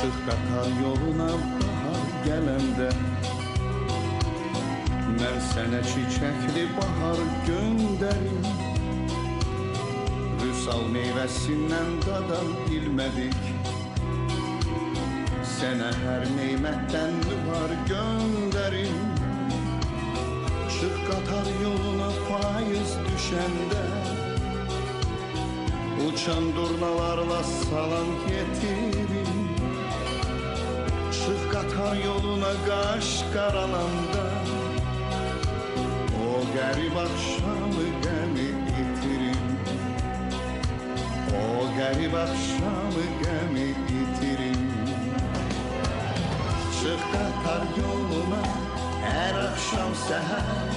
Çık qatar yoluna bahar gələndə, mən sənə çiçəkli bahar göndərim. Vüsal meyvəsindən dadan bilmədik, sənə hər neymətdən var göndərim. Çık qatar yoluna faiz düşəndə, uçan durnalarla salam getirim. Çık qatar yoluna qaş qarananda, o qərib axşamı qəmi itirim. O qərib axşamı qəmi itirim. Çık qatar yoluna hər axşam səhər,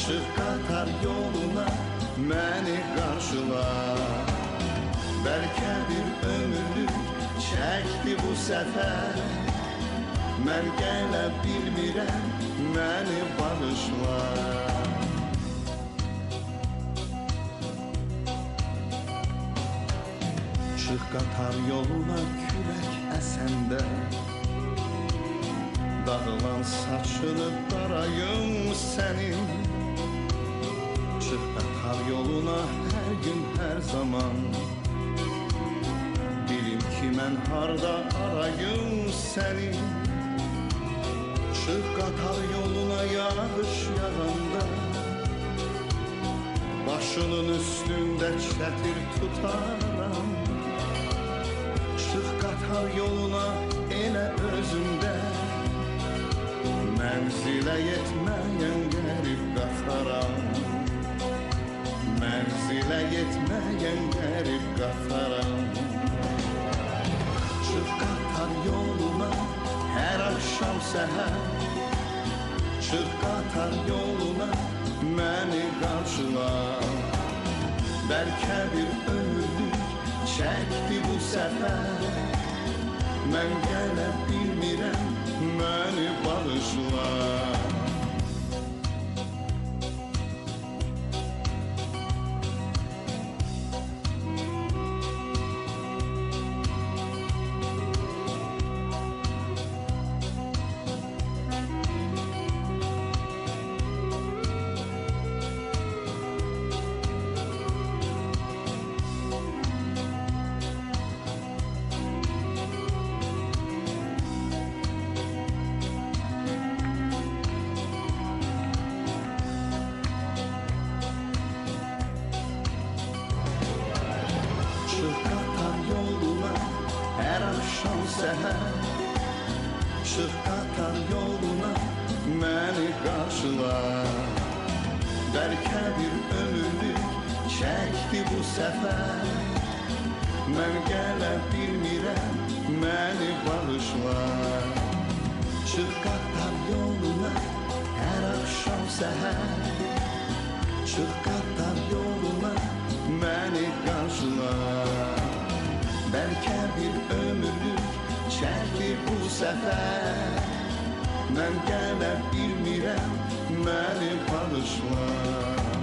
çık qatar yoluna məni qarşıla. Bəlkə bir ömürlük çəkdi bu səfər, mən gələ bilmirəm, məni bağışla. Çıx qatar yoluna külək əsəndə, dağılan saçını darayım sənin. Çıx qatar yoluna hər gün, hər zaman, bilim ki mən harda arayım səni. Çıx qatar yoluna yağış yağanda, başının üstündə çətir tutaram. Çıx qatar yoluna elə özümdə, mənzilə yetməyən qərib qafaram. Mənzilə yetməyən qərib qafaram. Çıx qatar yoluna hər axşam səhər, çıx qatar yoluna məni qarşıla. Bəlkə bir ömürlük çəkdi bu səfər, mən gələ bilmirəm, məni bağışla. Çıx qatar yoluna hər axşam səhər, çıx qatar yoluna məni qarşıla. Bəlkə bir ömürlük çəkdi bu səfər, mən gələ bilmirəm, məni bağışla. Çıx qatar yoluna hər axşam səhər, çıx qatar yoluna məni qarşıla. Bəlkə bir ömürlük çəkdi bu səfər, mən gələ bilmirəm, məni bağışla.